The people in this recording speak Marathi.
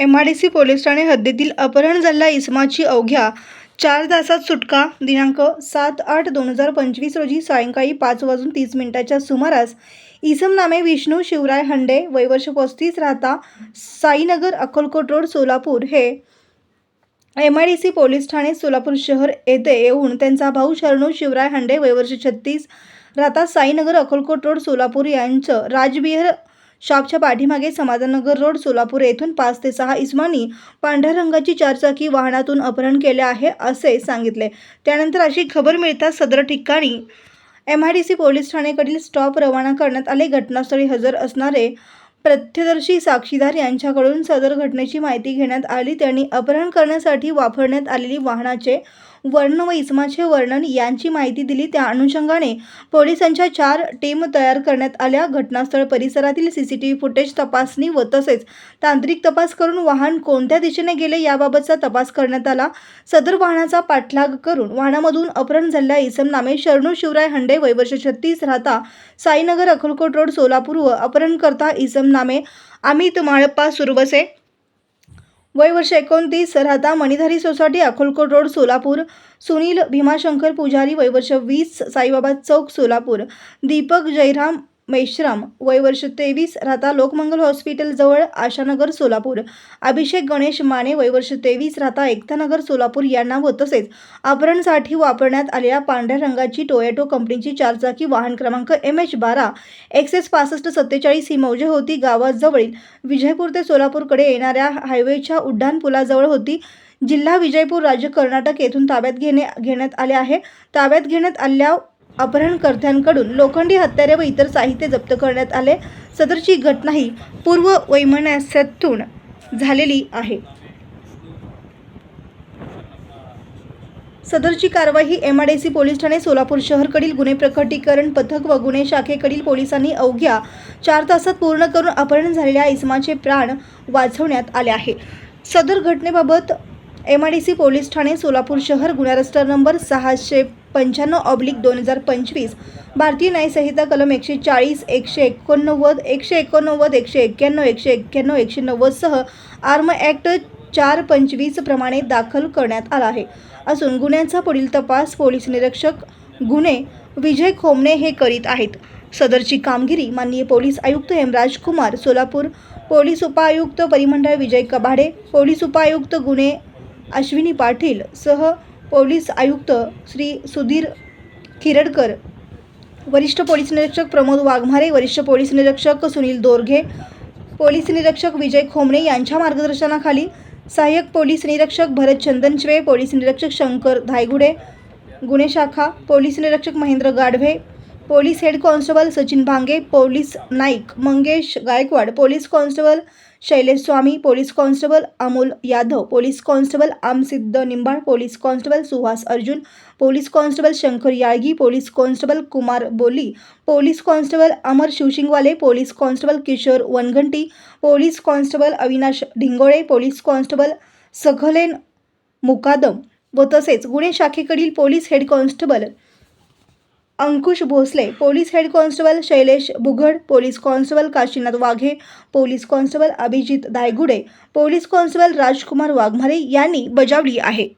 MIDC पोलीस ठाणे हद्दीतील अपहरण झालेल्या इसमाची अवघ्या 4 तासात सुटका. दिनांक 7/8/2025 रोजी सायंकाळी 5:30 सुमारास इसम नामे विष्णू शिवराय हंडे, वय वर्ष 35, राहता साईनगर, अक्कलकोट रोड, सोलापूर हे MIDC पोलीस ठाणे सोलापूर शहर येथे येऊन त्यांचा भाऊ शरणू शिवराय हंडे, वय वर्ष 36, राहता साईनगर, अक्कलकोट रोड, सोलापूर यांचं राजविहार शॉपच्या पाठीमागे समाधाननगर रोड, सोलापूर येथून 5 ते 6 इसमांनी पांढऱ्या रंगाची चारचाकी वाहनातून अपहरण केले आहे असे सांगितले. त्यानंतर अशी खबर मिळताच सदर ठिकाणी MIDC पोलीस ठाणेकडील स्टॉप रवाना करण्यात आले. घटनास्थळी हजर असणारे प्रत्यक्षदर्शी साक्षीदार यांच्याकडून सदर घटनेची माहिती घेण्यात आली. त्यांनी अपहरण करण्यासाठी वापरण्यात आलेली वाहनाचे वर्ण व इसमाचे वर्णन यांची माहिती दिली. त्या अनुषंगाने पोलिसांच्या 4 टीम तयार करण्यात आल्या. घटनास्थळ परिसरातील CCTV फुटेज तपासणी व तसेच तांत्रिक तपास करून वाहन कोणत्या दिशेने गेले याबाबतचा तपास करण्यात आला. सदर वाहनाचा पाठलाग करून वाहनामधून अपहरण झालेल्या इसम नामे शरणू शिवराय हंडे, वय वर्ष 36, राहता साईनगर, अक्कलकोट रोड, सोलापूर व अपहरणकर्ता इसम नामे अमित माळप्पा सुरवसे, वय वर्ष 29, राहता मणिधारी सोसायटी, अक्कलकोट रोड, सोलापूर, सुनील भीमाशंकर पुजारी, वय वर्ष 20, साईबाबा चौक, सोलापूर, दीपक जयराम मेश्राम, वय वर्ष 23, राहता लोकमंगल हॉस्पिटल जवळ, आशानगर, सोलापूर, अभिषेक गणेश माने, वय वर्ष 23, राहता एकतानगर, सोलापूर यांना व तसेच अपहरणासाठी वापरण्यात आलेल्या पांढऱ्या रंगाची टोयोटो कंपनीची चारचाकी वाहन क्रमांक MH12 XS 6547 ही मौजे होती. गावाजवळील विजयपूर ते सोलापूरकडे येणाऱ्या हायवेच्या उड्डाण पुलाजवळ होती. जिल्हा विजयपूर, राज्य कर्नाटक येथून ताब्यात घेण्यात आले आहे. ताब्यात घेण्यात आलेल्या अपहरणकर्त्यांकडून लोखंडी हत्यारे व इतर साहित्य जप्त करण्यात आले. सदरची घटना ही पूर्व वैमनस्यातून झालेली आहे. सदरची कारवाई MIDC पोलीस ठाणे सोलापूर शहरकडील गुन्हे प्रकटीकरण पथक व गुन्हे शाखेकडील पोलिसांनी अवघ्या 4 तासात पूर्ण करून अपहरण झालेल्या इसमाचे प्राण वाचवण्यात आले आहे. सदर घटनेबाबत MIDC पोलीस ठाणे सोलापूर शहर गुन्हा रजिस्टर नंबर 695/2025 भारतीय न्याय संहिता कलम 140, 189, 189, 191, 191, 190 सह आर्म ॲक्ट 425 प्रमाणे दाखल करण्यात आला आहे असून गुन्ह्याचा पुढील तपास पोलीस निरीक्षक गुन्हे विजय खोमणे हे करीत आहेत. सदरची कामगिरी माननीय पोलीस आयुक्त हेमराज कुमार, सोलापूर, पोलीस उपायुक्त परिमंडळ विजय कबाडे, पोलीस उपायुक्त गुन्हे अश्विनी पाटील सह पोलीस आयुक्त श्री सुधीर खिरडकर, वरिष्ठ पोलीस निरीक्षक प्रमोद वाघमारे, वरिष्ठ पोलीस निरीक्षक सुनील दोरघे, पोलीस निरीक्षक विजय खोमणे यांच्या मार्गदर्शनाखाली सहाय्यक पोलीस निरीक्षक भरत चंदनशिवे, पोलीस निरीक्षक शंकर धायगुडे, गुन्हे शाखा, पोलीस निरीक्षक Mahendra Gadhave, police head constable Sachin Bhange, police Naik Mangesh Gaikwad, police constable Shailesh Swami, police constable Amol Yadav, police constable Amsiddha Nimbal, police constable Suhas Arjun, police constable Shankar Yalgi, police constable Kumar Boli, police constable Amar Shivshingwale, police constable Kishor Vanghanti, police constable Avinash Dhingole, police constable Sakhlen Mukadam व तसेच गुन्हे शाखेकडील police head constable Ankush Bhosale, police head constable Shailesh Bughad, police constable Kashinath Waghe, police constable Abhijit Dhaygude, police constable Rajkumar Waghmare यांनी बजावली आहे.